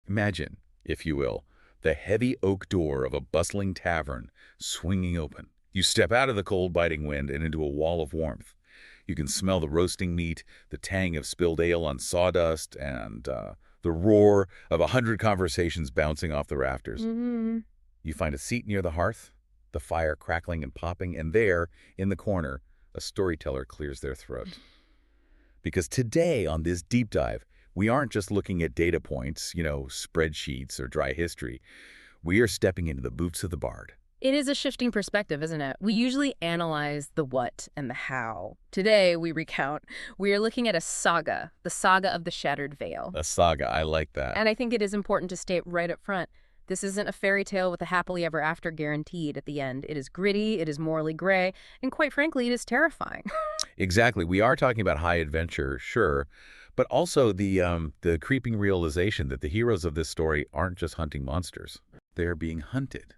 Imagine, if you will, the heavy oak door of a bustling tavern swinging open. You step out of the cold, biting wind and into a wall of warmth. You can smell the roasting meat, the tang of spilled ale on sawdust, and the roar of 100 conversations bouncing off the rafters. Mm-hmm. You find a seat near the hearth, the fire crackling and popping, and there, in the corner, a storyteller clears their throat. Because today, on this deep dive, we aren't just looking at data points, spreadsheets or dry history. We are stepping into the boots of the bard. It is a shifting perspective, isn't it? We usually analyze the what and the how. Today, we recount. We are looking at a saga, the saga of the Shattered Veil. A saga, I like that. And I think it is important to state right up front, this isn't a fairy tale with a happily ever after guaranteed at the end. It is gritty, it is morally gray, and quite frankly, it is terrifying. Exactly. We are talking about high adventure, sure, but also the creeping realization that the heroes of this story aren't just hunting monsters. They are being hunted.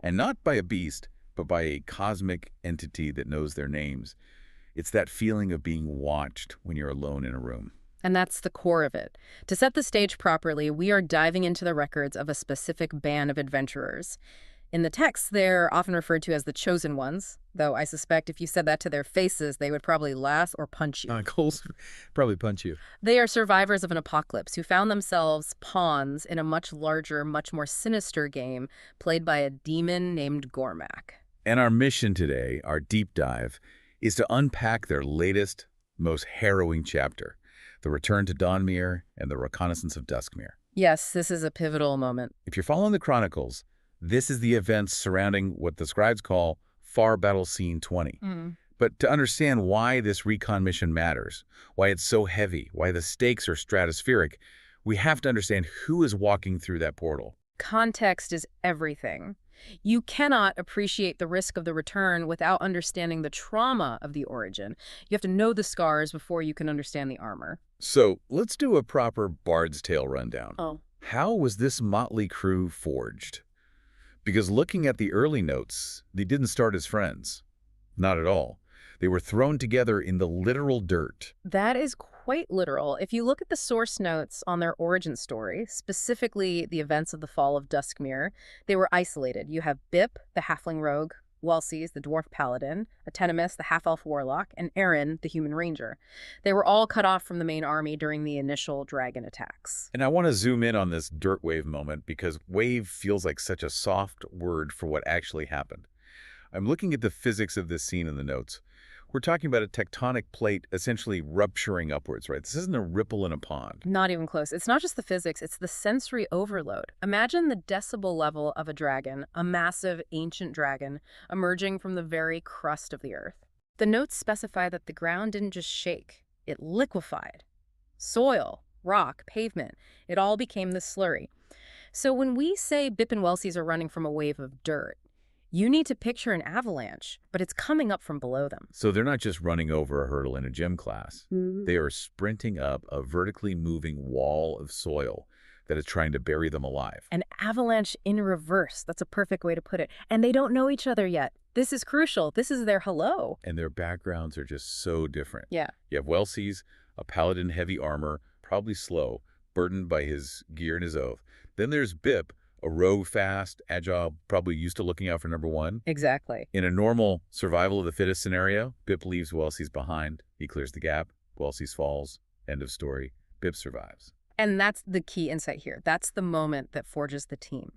And not by a beast, but by a cosmic entity that knows their names. It's that feeling of being watched when you're alone in a room. And that's the core of it. To set the stage properly, we are diving into the records of a specific band of adventurers. In the texts, they're often referred to as the Chosen Ones, though I suspect if you said that to their faces, they would probably laugh or punch you. Cole's probably punch you. They are survivors of an apocalypse who found themselves pawns in a much larger, much more sinister game played by a demon named Gormak. And our mission today, our deep dive, is to unpack their latest, most harrowing chapter, the return to Duskmere and the reconnaissance of Duskmere. Yes, this is a pivotal moment. If you're following the chronicles, this is the events surrounding what the scribes call Far Battle Scene 20. But to understand why this recon mission matters, why it's so heavy, why the stakes are stratospheric, we have to understand who is walking through that portal. Context is everything. You cannot appreciate the risk of the return without understanding the trauma of the origin. You have to know the scars before you can understand the armor. So let's do a proper Bard's Tale rundown. Oh. How was this motley crew forged? Because looking at the early notes, they didn't start as friends. Not at all. They were thrown together in the literal dirt. That is quite literal. If you look at the source notes on their origin story, specifically the events of the fall of Duskmere, they were isolated. You have Bip, the halfling rogue, Welsies, the dwarf paladin, Atenimus, the half-elf warlock, and Aaron, the human ranger. They were all cut off from the main army during the initial dragon attacks. And I want to zoom in on this dirt wave moment because wave feels like such a soft word for what actually happened. I'm looking at the physics of this scene in the notes. We're talking about a tectonic plate essentially rupturing upwards, right? This isn't a ripple in a pond. Not even close. It's not just the physics, it's the sensory overload. Imagine the decibel level of a dragon, a massive ancient dragon, emerging from the very crust of the earth. The notes specify that the ground didn't just shake, it liquefied. Soil, rock, pavement, it all became this slurry. So when we say Bip and Welsies are running from a wave of dirt, you need to picture an avalanche, but it's coming up from below them. So they're not just running over a hurdle in a gym class. Mm-hmm. They are sprinting up a vertically moving wall of soil that is trying to bury them alive. An avalanche in reverse. That's a perfect way to put it. And they don't know each other yet. This is crucial. This is their hello. And their backgrounds are just so different. Yeah. You have Welsies, a paladin heavy armor, probably slow, burdened by his gear and his oath. Then there's Bip, a rogue, fast, agile, probably used to looking out for number one. Exactly. In a normal survival of the fittest scenario, Bip leaves Welsies behind. He clears the gap. Welsies falls. End of story. Bip survives. And that's the key insight here. That's the moment that forges the team.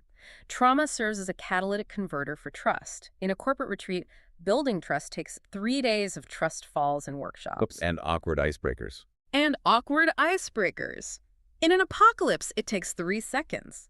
Trauma serves as a catalytic converter for trust. In a corporate retreat, building trust takes 3 days of trust falls and workshops. Oops. And awkward icebreakers. And awkward icebreakers. In an apocalypse, it takes 3 seconds.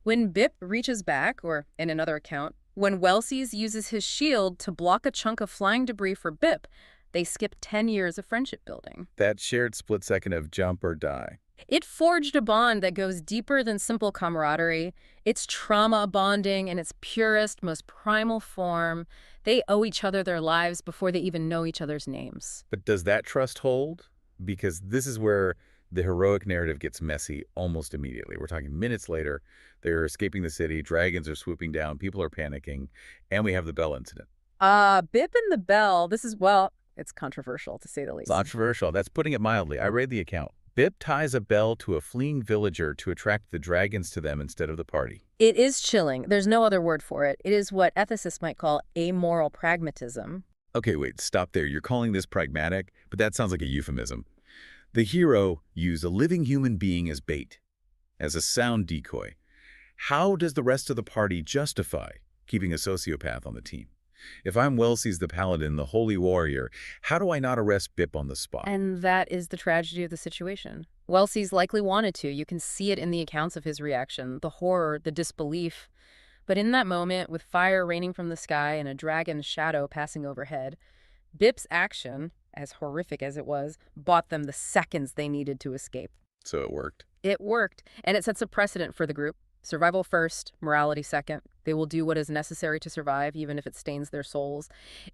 When Bip reaches back, or in another account, when Welsies uses his shield to block a chunk of flying debris for Bip, they skip 10 years of friendship building. That shared split second of jump or die. It forged a bond that goes deeper than simple camaraderie. It's trauma bonding in its purest, most primal form. They owe each other their lives before they even know each other's names. But does that trust hold? Because this is where the heroic narrative gets messy almost immediately. We're talking minutes later. They're escaping the city. Dragons are swooping down. People are panicking. And we have the bell incident. Bip and the bell, this is, well, it's controversial to say the least. Controversial. That's putting it mildly. I read the account. Bip ties a bell to a fleeing villager to attract the dragons to them instead of the party. It is chilling. There's no other word for it. It is what ethicists might call amoral pragmatism. Okay, wait, stop there. You're calling this pragmatic, but that sounds like a euphemism. The hero used a living human being as bait, as a sound decoy. How does the rest of the party justify keeping a sociopath on the team? If I'm Wellesley's the paladin, the holy warrior, how do I not arrest Bip on the spot? And that is the tragedy of the situation. Wellesley's likely wanted to. You can see it in the accounts of his reaction, the horror, the disbelief. But in that moment, with fire raining from the sky and a dragon's shadow passing overhead, Bip's action, as horrific as it was, bought them the seconds they needed to escape. So it worked. It worked, and it sets a precedent for the group. Survival first, morality second. They will do what is necessary to survive, even if it stains their souls.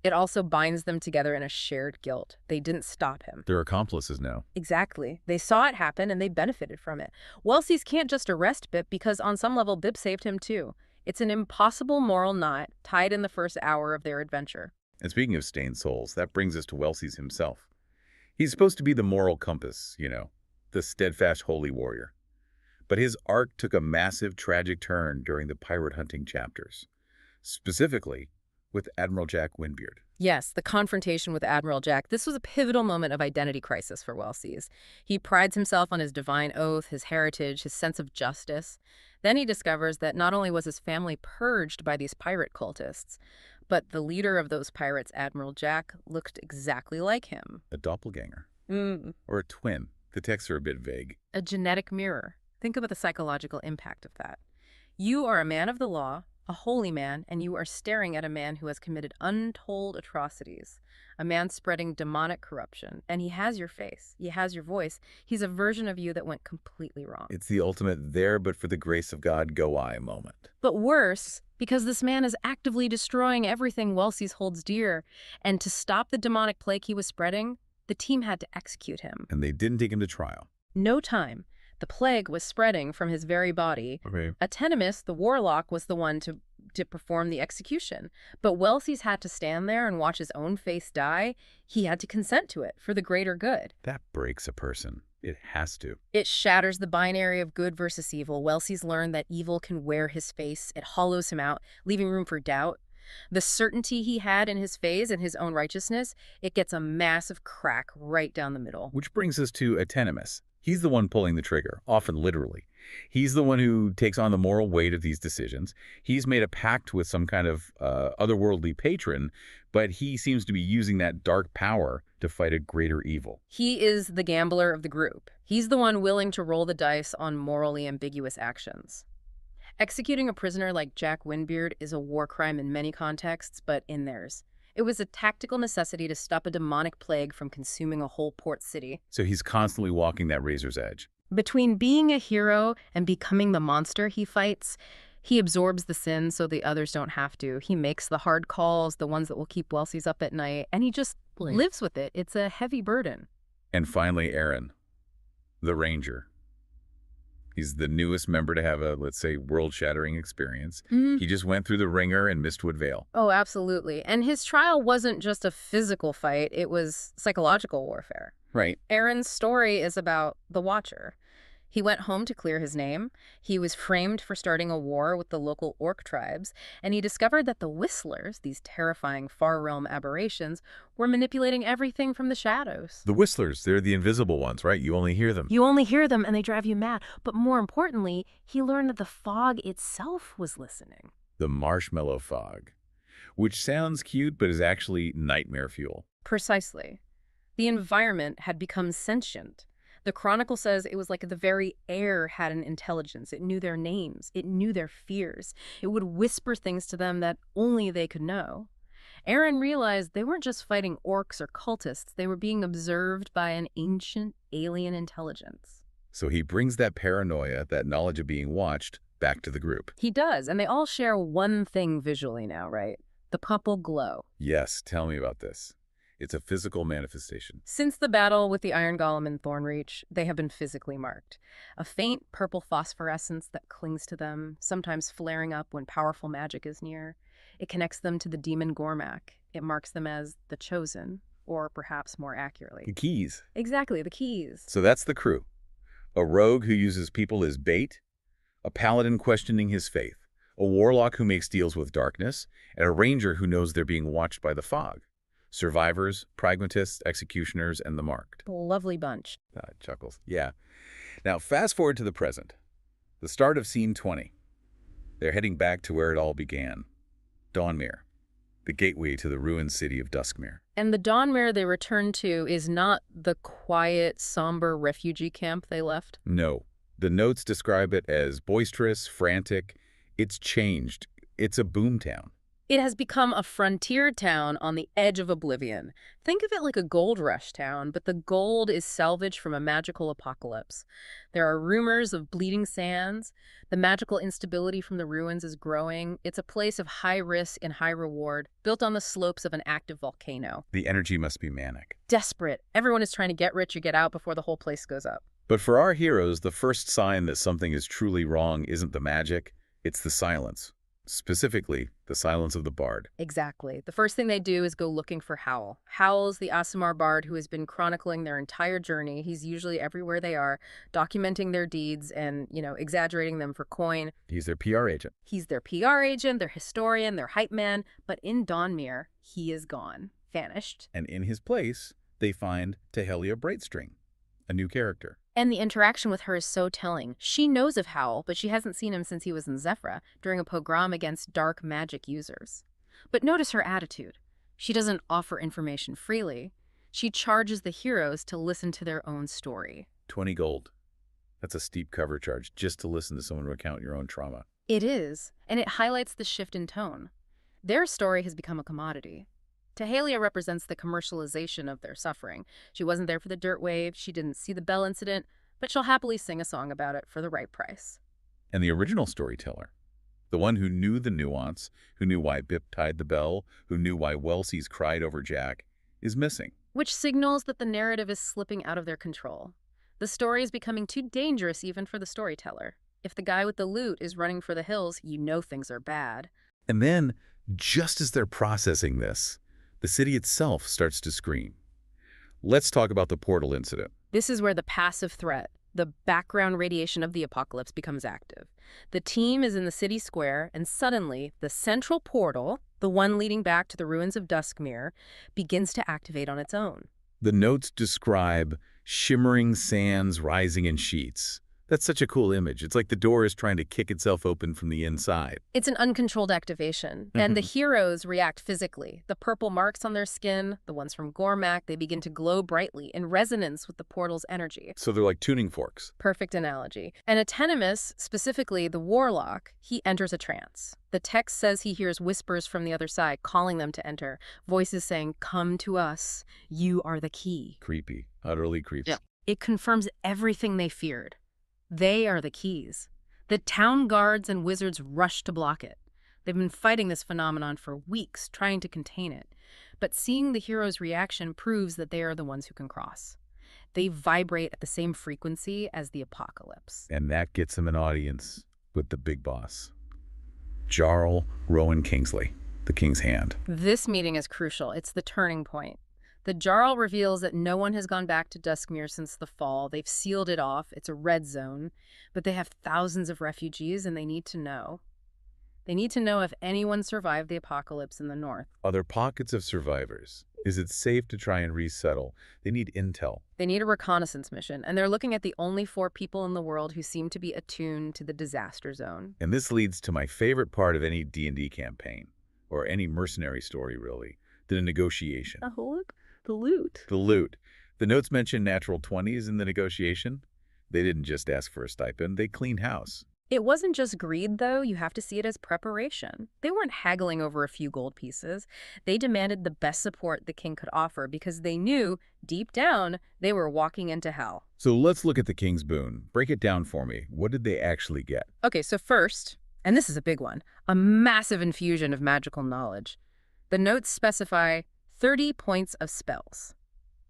It also binds them together in a shared guilt. They didn't stop him. They're accomplices now. Exactly. They saw it happen, and they benefited from it. Wellesley's can't just arrest Bip because on some level Bip saved him too. It's an impossible moral knot tied in the first hour of their adventure. And speaking of stained souls, that brings us to Wellesley's himself. He's supposed to be the moral compass, the steadfast holy warrior. But his arc took a massive, tragic turn during the pirate hunting chapters, specifically with Admiral Jack Windbeard. Yes, the confrontation with Admiral Jack. This was a pivotal moment of identity crisis for Wellesley's. He prides himself on his divine oath, his heritage, his sense of justice. Then he discovers that not only was his family purged by these pirate cultists, but the leader of those pirates, Admiral Jack, looked exactly like him. A doppelganger. Or a twin. The texts are a bit vague. A genetic mirror. Think about the psychological impact of that. You are a man of the law, a holy man, and you are staring at a man who has committed untold atrocities, a man spreading demonic corruption, and he has your face, he has your voice. He's a version of you that went completely wrong. It's the ultimate there but for the grace of God go I moment. But worse, because this man is actively destroying everything Wellesley's holds dear, and to stop the demonic plague he was spreading, the team had to execute him. And they didn't take him to trial. No time. The plague was spreading from his very body. Okay. Atenimus, the warlock, was the one to perform the execution. But Wellesley's had to stand there and watch his own face die. He had to consent to it for the greater good. That breaks a person. It has to. It shatters the binary of good versus evil. Wellesley's learned that evil can wear his face. It hollows him out, leaving room for doubt. The certainty he had in his phase and his own righteousness, it gets a massive crack right down the middle. Which brings us to Atenimus. He's the one pulling the trigger, often literally. He's the one who takes on the moral weight of these decisions. He's made a pact with some kind of otherworldly patron, but he seems to be using that dark power to fight a greater evil. He is the gambler of the group. He's the one willing to roll the dice on morally ambiguous actions. Executing a prisoner like Jack Windbeard is a war crime in many contexts, but in theirs. It was a tactical necessity to stop a demonic plague from consuming a whole port city. So he's constantly walking that razor's edge. Between being a hero and becoming the monster he fights, he absorbs the sin so the others don't have to. He makes the hard calls, the ones that will keep Wellesley's up at night, and he just lives with it. It's a heavy burden. And finally, Aaron, the Ranger. He's the newest member to have a, let's say, world-shattering experience. He just went through the ringer in Mistwood Vale. Oh, absolutely. And his trial wasn't just a physical fight, it was psychological warfare. Right. Aaron's story is about the Watcher. He went home to clear his name. He was framed for starting a war with the local orc tribes, and he discovered that the Whistlers, these terrifying far realm aberrations, were manipulating everything from the shadows. The Whistlers, they're the invisible ones, right? You only hear them. You only hear them and they drive you mad. But more importantly, he learned that the fog itself was listening. The marshmallow fog, which sounds cute but is actually nightmare fuel. Precisely. The environment had become sentient. The Chronicle says it was like the very air had an intelligence. It knew their names. It knew their fears. It would whisper things to them that only they could know. Aaron realized they weren't just fighting orcs or cultists. They were being observed by an ancient alien intelligence. So he brings that paranoia, that knowledge of being watched, back to the group. He does, and they all share one thing visually now, right? The purple glow. Yes, tell me about this. It's a physical manifestation. Since the battle with the Iron Golem in Thornreach, they have been physically marked. A faint purple phosphorescence that clings to them, sometimes flaring up when powerful magic is near. It connects them to the demon Gormak. It marks them as the Chosen, or perhaps more accurately. The keys. Exactly, the keys. So that's the crew. A rogue who uses people as bait, a paladin questioning his faith, a warlock who makes deals with darkness, and a ranger who knows they're being watched by the fog. Survivors, pragmatists, executioners, and the marked. Lovely bunch. Chuckles. Yeah. Now, fast forward to the present. The start of Scene 20. They're heading back to where it all began. Duskmere, the gateway to the ruined city of Duskmere. And the Duskmere they return to is not the quiet, somber refugee camp they left. No. The notes describe it as boisterous, frantic. It's changed. It's a boomtown. It has become a frontier town on the edge of oblivion. Think of it like a gold rush town, but the gold is salvaged from a magical apocalypse. There are rumors of bleeding sands. The magical instability from the ruins is growing. It's a place of high risk and high reward, built on the slopes of an active volcano. The energy must be manic. Desperate. Everyone is trying to get rich or get out before the whole place goes up. But for our heroes, the first sign that something is truly wrong isn't the magic, it's the silence. Specifically, the silence of the Bard. Exactly. The first thing they do is go looking for Howl. Howl's the Aasimar Bard who has been chronicling their entire journey. He's usually everywhere they are, documenting their deeds and, exaggerating them for coin. He's their PR agent. He's their PR agent, their historian, their hype man. But in Duskmere, he is gone, vanished. And in his place, they find Tahelia Brightstring, a new character. And the interaction with her is so telling. She knows of Howl, but she hasn't seen him since he was in Zephyra during a pogrom against dark magic users. But notice her attitude. She doesn't offer information freely. She charges the heroes to listen to their own story. 20 gold. That's a steep cover charge just to listen to someone recount your own trauma. It is, and it highlights the shift in tone. Their story has become a commodity. Tahelia represents the commercialization of their suffering. She wasn't there for the dirt wave, she didn't see the Bell incident, but she'll happily sing a song about it for the right price. And the original storyteller, the one who knew the nuance, who knew why Bip tied the bell, who knew why Welsies cried over Jack, is missing. Which signals that the narrative is slipping out of their control. The story is becoming too dangerous even for the storyteller. If the guy with the loot is running for the hills, you know things are bad. And then, just as they're processing this, the city itself starts to scream. Let's talk about the portal incident. This is where the passive threat, the background radiation of the apocalypse, becomes active. The team is in the city square, and suddenly, the central portal, the one leading back to the ruins of Duskmere, begins to activate on its own. The notes describe shimmering sands rising in sheets. That's such a cool image. It's like the door is trying to kick itself open from the inside. It's an uncontrolled activation, and the heroes react physically. The purple marks on their skin, the ones from Gormak, they begin to glow brightly in resonance with the portal's energy. So they're like tuning forks. Perfect analogy. And Atenimus, specifically the warlock, he enters a trance. The text says he hears whispers from the other side calling them to enter, voices saying, "Come to us, you are the key." Creepy. Utterly creepy. Yeah. It confirms everything they feared. They are the keys. The town guards and wizards rush to block it. They've been fighting this phenomenon for weeks, trying to contain it. But seeing the hero's reaction proves that they are the ones who can cross. They vibrate at the same frequency as the apocalypse. And that gets them an audience with the big boss. Jarl Rowan Kingsley, the King's Hand. This meeting is crucial. It's the turning point. The Jarl reveals that no one has gone back to Duskmere since the fall. They've sealed it off. It's a red zone. But they have thousands of refugees, and they need to know. They need to know if anyone survived the apocalypse in the north. Are there pockets of survivors? Is it safe to try and resettle? They need intel. They need a reconnaissance mission, and they're looking at the only 4 people in the world who seem to be attuned to the disaster zone. And this leads to my favorite part of any D&D campaign, or any mercenary story, really, the negotiation. Oh, look. The loot. The loot. The notes mention natural 20s in the negotiation. They didn't just ask for a stipend, they cleaned house. It wasn't just greed, though. You have to see it as preparation. They weren't haggling over a few gold pieces. They demanded the best support the king could offer because they knew, deep down, they were walking into hell. So let's look at the King's Boon. Break it down for me. What did they actually get? Okay, so first, and this is a big one, a massive infusion of magical knowledge. The notes specify 30 points of spells.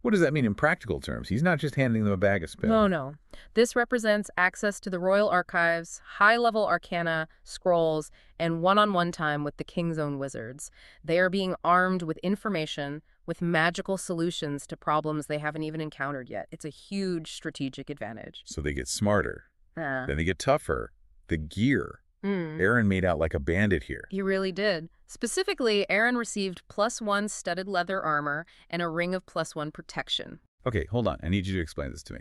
What does that mean in practical terms? He's not just handing them a bag of spells. No. This represents access to the royal archives, high-level arcana, scrolls, and one-on-one time with the king's own wizards. They are being armed with information, with magical solutions to problems they haven't even encountered yet. It's a huge strategic advantage. So they get smarter. Uh, Then they get tougher. The gear. Aaron made out like a bandit here. He really did. Specifically, Aaron received +1 studded leather armor and a ring of +1 protection. Okay, hold on. I need you to explain this to me.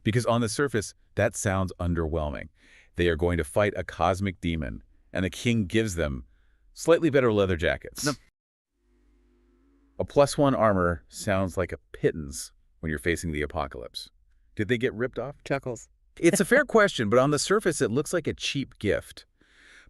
Because on the surface, that sounds underwhelming. They are going to fight a cosmic demon, and the king gives them slightly better leather jackets. No. A +1 armor sounds like a pittance when you're facing the apocalypse. Did they get ripped off? Chuckles. It's a fair question, but on the surface, it looks like a cheap gift.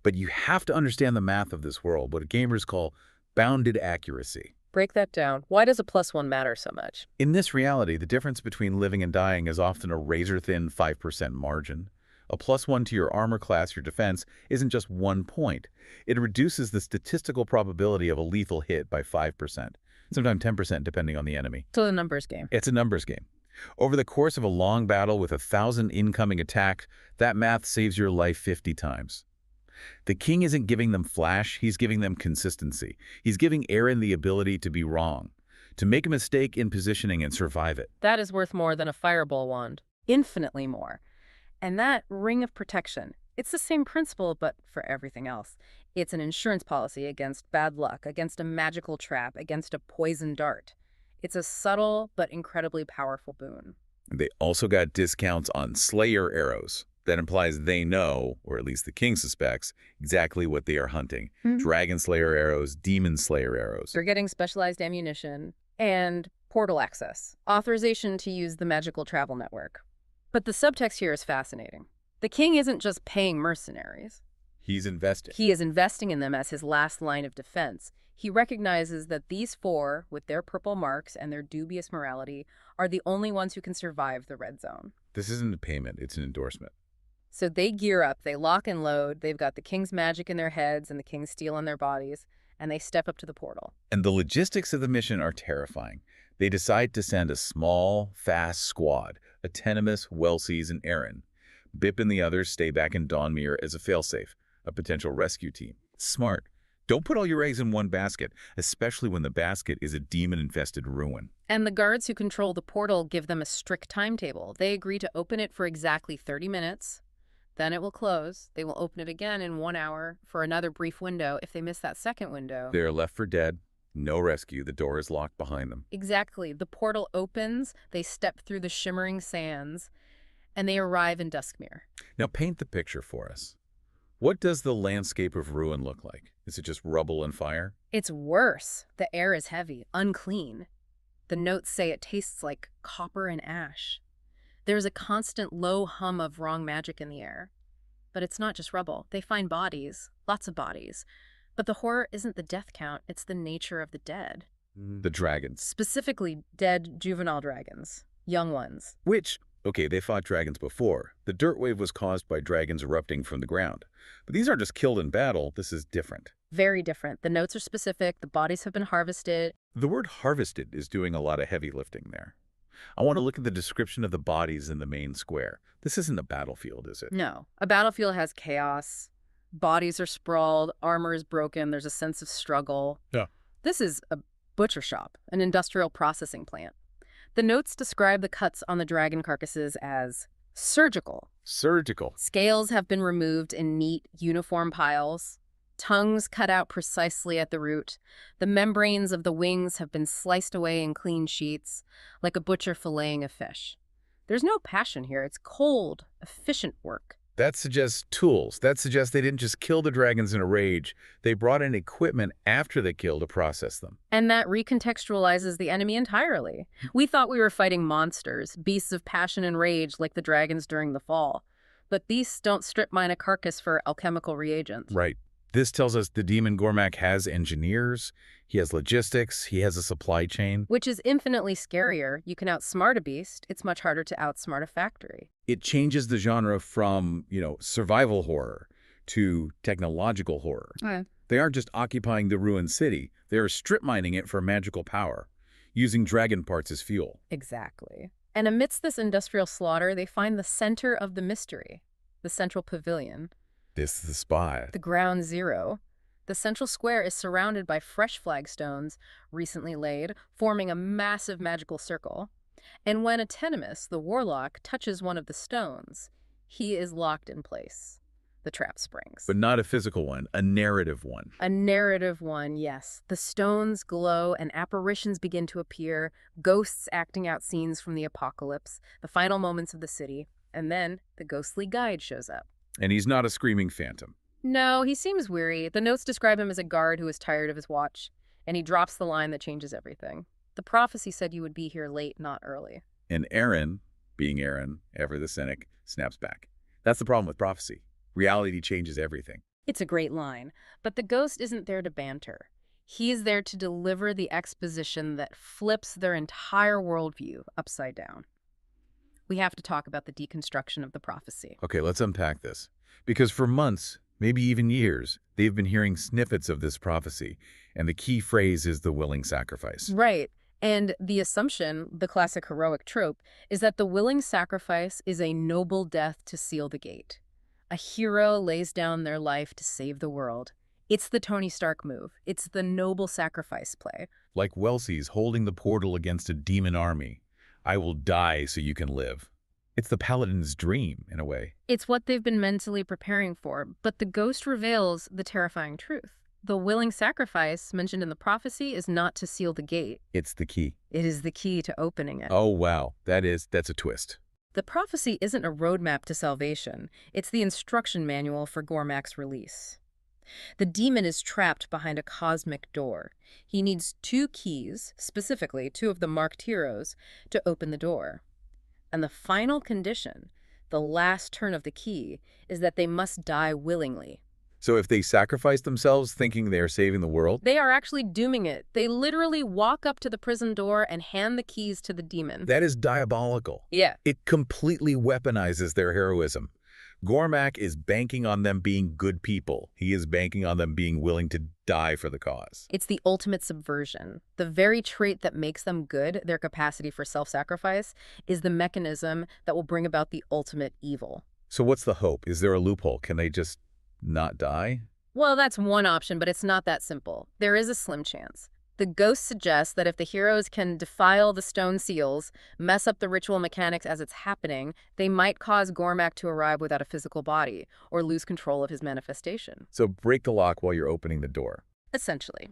But you have to understand the math of this world, what gamers call bounded accuracy. Break that down. Why does a +1 matter so much? In this reality, the difference between living and dying is often a razor-thin 5% margin. A +1 to your armor class, your defense, isn't just 1 point. It reduces the statistical probability of a lethal hit by 5%, sometimes 10% depending on the enemy. So the numbers game. It's a numbers game. Over the course of a long battle with 1,000 incoming attacks, that math saves your life 50 times. The king isn't giving them flash, he's giving them consistency. He's giving Aaron the ability to be wrong, to make a mistake in positioning and survive it. That is worth more than a fireball wand. Infinitely more. And that ring of protection, it's the same principle, but for everything else. It's an insurance policy against bad luck, against a magical trap, against a poison dart. It's a subtle but incredibly powerful boon. They also got discounts on Slayer arrows. That implies they know, or at least the king suspects, exactly what they are hunting. Dragon Slayer arrows, Demon Slayer arrows. They're getting specialized ammunition and portal access, authorization to use the magical travel network. But the subtext here is fascinating. The king isn't just paying mercenaries. He's invested. He is investing in them as his last line of defense. He recognizes that these four, with their purple marks and their dubious morality, are the only ones who can survive the red zone. This isn't a payment, it's an endorsement. So they gear up, they lock and load, they've got the king's magic in their heads and the king's steel on their bodies, and they step up to the portal. And the logistics of the mission are terrifying. They decide to send a small, fast squad, Atenimus, Welsies, and Aaron. Bip and the others stay back in Duskmere as a failsafe, a potential rescue team. Smart. Don't put all your eggs in one basket, especially when the basket is a demon-infested ruin. And the guards who control the portal give them a strict timetable. They agree to open it for exactly 30 minutes. Then it will close. They will open it again in 1 hour for another brief window. If they miss that second window... They are left for dead. No rescue. The door is locked behind them. Exactly. The portal opens, they step through the shimmering sands, and they arrive in Duskmere. Now paint the picture for us. What does the landscape of ruin look like? Is it just rubble and fire? It's worse. The air is heavy, unclean. The notes say it tastes like copper and ash. There's a constant low hum of wrong magic in the air. But it's not just rubble. They find bodies, lots of bodies. But the horror isn't the death count, it's the nature of the dead. The dragons. Specifically, dead juvenile dragons, young ones. Which, okay, they fought dragons before. The dirt wave was caused by dragons erupting from the ground. But these aren't just killed in battle, this is different. Very different. The notes are specific, the bodies have been harvested. The word harvested is doing a lot of heavy lifting there. I want to look at the description of the bodies in the main square. This isn't a battlefield, is it? No. A battlefield has chaos. Bodies are sprawled, armor is broken, there's a sense of struggle. Yeah. This is a butcher shop, an industrial processing plant. The notes describe the cuts on the dragon carcasses as surgical. Surgical. Scales have been removed in neat, uniform piles. Tongues cut out precisely at the root. The membranes of the wings have been sliced away in clean sheets, like a butcher filleting a fish. There's no passion here. It's cold, efficient work. That suggests tools. That suggests they didn't just kill the dragons in a rage. They brought in equipment after they killed to process them. And that recontextualizes the enemy entirely. We thought we were fighting monsters, beasts of passion and rage like the dragons during the fall. But these don't strip mine a carcass for alchemical reagents. Right. This tells us the demon Gormak has engineers, he has logistics, he has a supply chain. Which is infinitely scarier. You can outsmart a beast. It's much harder to outsmart a factory. It changes the genre from, survival horror to technological horror. Okay. They aren't just occupying the ruined city. They are strip mining it for magical power, using dragon parts as fuel. Exactly. And amidst this industrial slaughter, they find the center of the mystery, the central pavilion. This is the spot. The ground zero, The central square is surrounded by fresh flagstones, recently laid, forming a massive magical circle. And when Atenemus, the warlock, touches one of the stones, he is locked in place. The trap springs. But not a physical one, a narrative one. A narrative one, yes. The stones glow and apparitions begin to appear, ghosts acting out scenes from the apocalypse, the final moments of the city, and then the ghostly guide shows up. And he's not a screaming phantom. No, he seems weary. The notes describe him as a guard who is tired of his watch, and he drops the line that changes everything. The prophecy said you would be here late, not early. And Aaron, being Aaron, ever the cynic, snaps back. That's the problem with prophecy. Reality changes everything. It's a great line, but the ghost isn't there to banter. He's there to deliver the exposition that flips their entire worldview upside down. We have to talk about the deconstruction of the prophecy. Okay, let's unpack this. Because for months, maybe even years, they've been hearing snippets of this prophecy, and the key phrase is the willing sacrifice. Right. And the assumption, the classic heroic trope, is that the willing sacrifice is a noble death to seal the gate. A hero lays down their life to save the world. It's the Tony Stark move. It's the noble sacrifice play. Like Wellesley's holding the portal against a demon army. I will die so you can live. It's the paladin's dream, in a way. It's what they've been mentally preparing for, but the ghost reveals the terrifying truth. The willing sacrifice mentioned in the prophecy is not to seal the gate. It's the key. It is the key to opening it. Oh, wow. That's a twist. The prophecy isn't a roadmap to salvation. It's the instruction manual for Gormak's release. The demon is trapped behind a cosmic door. He needs 2 keys, specifically 2 of the marked heroes, to open the door. And the final condition, the last turn of the key, is that they must die willingly. So if they sacrifice themselves thinking they are saving the world? They are actually dooming it. They literally walk up to the prison door and hand the keys to the demon. That is diabolical. Yeah. It completely weaponizes their heroism. Gormak is banking on them being good people. He is banking on them being willing to die for the cause. It's the ultimate subversion. The very trait that makes them good, their capacity for self-sacrifice, is the mechanism that will bring about the ultimate evil. So what's the hope? Is there a loophole? Can they just not die? Well, that's one option, but it's not that simple. There is a slim chance. The ghost suggests that if the heroes can defile the stone seals, mess up the ritual mechanics as it's happening, they might cause Gormak to arrive without a physical body, or lose control of his manifestation. So break the lock while you're opening the door. Essentially.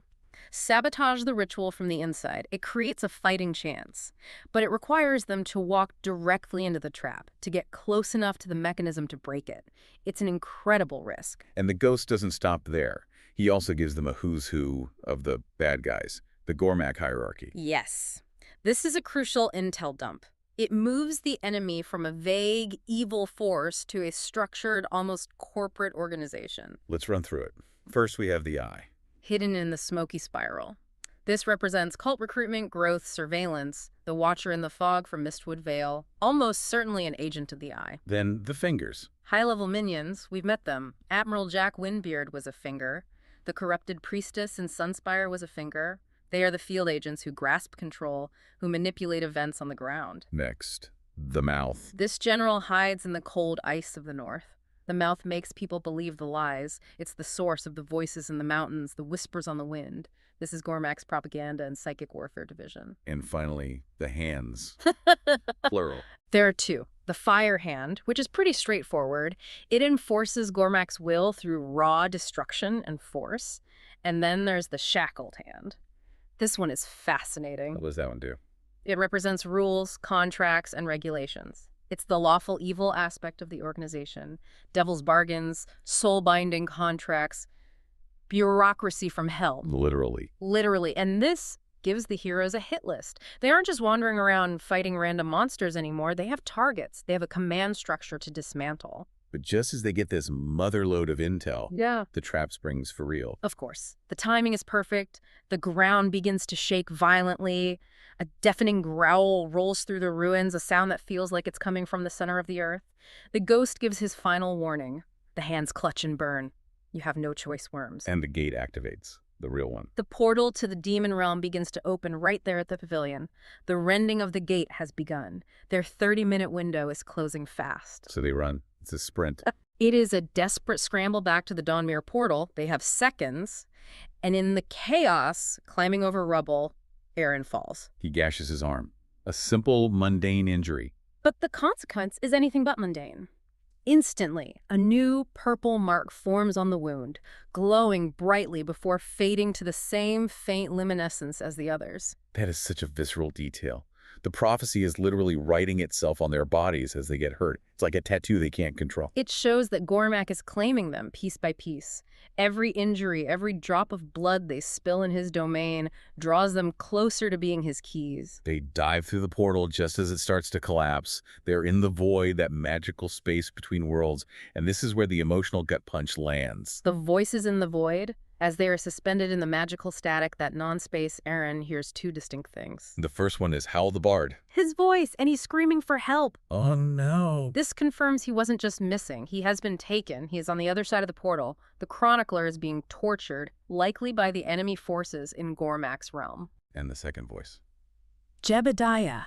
Sabotage the ritual from the inside. It creates a fighting chance, but it requires them to walk directly into the trap, to get close enough to the mechanism to break it. It's an incredible risk. And the ghost doesn't stop there. He also gives them a who's who of the bad guys, the Gormak hierarchy. Yes. This is a crucial intel dump. It moves the enemy from a vague, evil force to a structured, almost corporate organization. Let's run through it. First, we have the Eye. Hidden in the smoky spiral. This represents cult recruitment, growth, surveillance, the Watcher in the Fog from Mistwood Vale, almost certainly an agent of the Eye. Then the Fingers. High-level minions, we've met them. Admiral Jack Windbeard was a finger. The corrupted priestess in Sunspire was a finger. They are the field agents who grasp control, who manipulate events on the ground. Next, the Mouth. This general hides in the cold ice of the north. The mouth makes people believe the lies. It's the source of the voices in the mountains, the whispers on the wind. This is Gormak's propaganda and psychic warfare division. And finally, the Hands. Plural. There are 2. The Fire Hand, which is pretty straightforward. It enforces Gormak's will through raw destruction and force. And then there's the Shackled Hand. This one is fascinating. What does that one do? It represents rules, contracts, and regulations. It's the lawful evil aspect of the organization. Devil's bargains, soul-binding contracts, bureaucracy from hell. Literally. Literally. And this gives the heroes a hit list. They aren't just wandering around fighting random monsters anymore. They have targets. They have a command structure to dismantle. But just as they get this motherload of intel, Yeah. the trap springs for real. Of course. The timing is perfect. The ground begins to shake violently. A deafening growl rolls through the ruins, a sound that feels like it's coming from the center of the earth. The ghost gives his final warning. The hands clutch and burn. You have no choice, worms. And the gate activates, the real one. The portal to the demon realm begins to open right there at the pavilion. The rending of the gate has begun. Their 30-minute window is closing fast. So they run. It's a sprint. It is a desperate scramble back to the Duskmere portal. They have seconds, and in the chaos, climbing over rubble, Aaron falls. He gashes his arm. A simple, mundane injury. But the consequence is anything but mundane. Instantly, a new purple mark forms on the wound, glowing brightly before fading to the same faint luminescence as the others. That is such a visceral detail. The prophecy is literally writing itself on their bodies as they get hurt. It's like a tattoo they can't control. It shows that Gormak is claiming them piece by piece. Every injury, every drop of blood they spill in his domain draws them closer to being his keys. They dive through the portal just as it starts to collapse. They're in the void, that magical space between worlds, and this is where the emotional gut punch lands. The voices in the void, as they are suspended in the magical static, that non-space, Aaron hears two distinct things. The first one is Howl the Bard. His voice, and he's screaming for help. Oh no. This confirms he wasn't just missing. He has been taken. He is on the other side of the portal. The Chronicler is being tortured, likely by the enemy forces in Gormak's realm. And the second voice. Jebediah,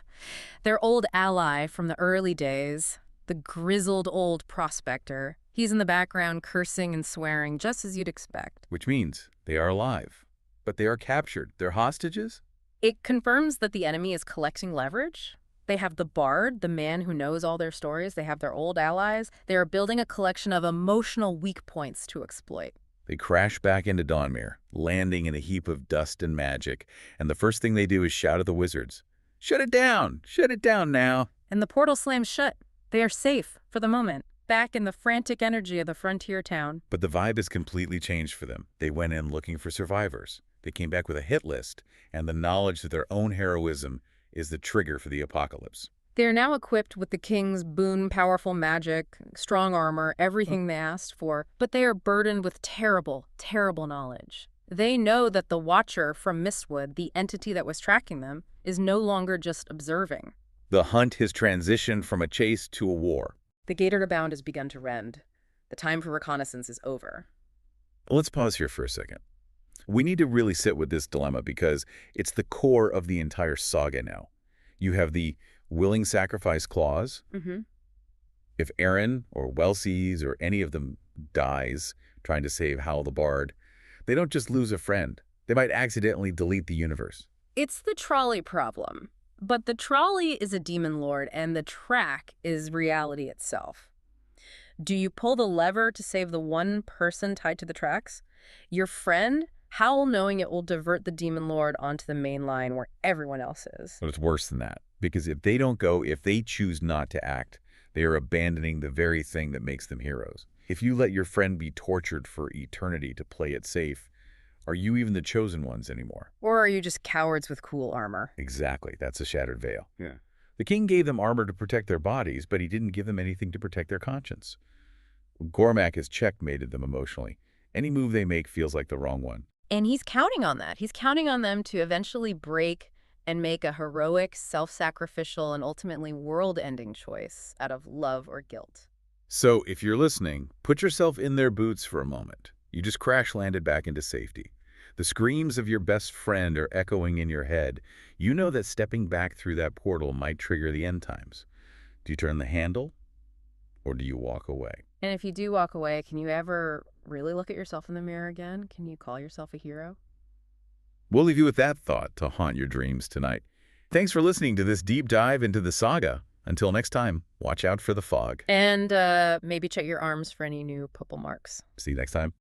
their old ally from the early days, the grizzled old prospector. He's in the background cursing and swearing, just as you'd expect. Which means they are alive. But they are captured. They're hostages? It confirms that the enemy is collecting leverage. They have the Bard, the man who knows all their stories. They have their old allies. They are building a collection of emotional weak points to exploit. They crash back into Duskmere, landing in a heap of dust and magic, and the first thing they do is shout at the wizards. Shut it down! Shut it down now! And the portal slams shut. They are safe, for the moment, back in the frantic energy of the frontier town. But the vibe has completely changed for them. They went in looking for survivors. They came back with a hit list, and the knowledge that their own heroism is the trigger for the apocalypse. They are now equipped with the king's boon, powerful magic, strong armor, everything they asked for, but they are burdened with terrible, terrible knowledge. They know that the Watcher from Mistwood, the entity that was tracking them, is no longer just observing. The hunt has transitioned from a chase to a war. The gator to bound has begun to rend. The time for reconnaissance is over. Let's pause here for a second. We need to really sit with this dilemma because it's the core of the entire saga now. You have the willing sacrifice clause. If Aaron or Welsies or any of them dies trying to save Howl the Bard, they don't just lose a friend. They might accidentally delete the universe. It's the trolley problem. But the trolley is a demon lord, and the track is reality itself. Do you pull the lever to save the one person tied to the tracks? Your friend? Howl knowing it will divert the demon lord onto the main line where everyone else is. But it's worse than that. Because if they don't go, if they choose not to act, they are abandoning the very thing that makes them heroes. If you let your friend be tortured for eternity to play it safe, are you even the chosen ones anymore? Or are you just cowards with cool armor? Exactly. That's a shattered veil. Yeah. The king gave them armor to protect their bodies, but he didn't give them anything to protect their conscience. Gormak has checkmated them emotionally. Any move they make feels like the wrong one. And he's counting on that. He's counting on them to eventually break and make a heroic, self-sacrificial, and ultimately world-ending choice out of love or guilt. So if you're listening, put yourself in their boots for a moment. You just crash-landed back into safety. The screams of your best friend are echoing in your head. You know that stepping back through that portal might trigger the end times. Do you turn the handle, or do you walk away? And if you do walk away, can you ever really look at yourself in the mirror again? Can you call yourself a hero? We'll leave you with that thought to haunt your dreams tonight. Thanks for listening to this deep dive into the saga. Until next time, watch out for the fog. And maybe check your arms for any new purple marks. See you next time.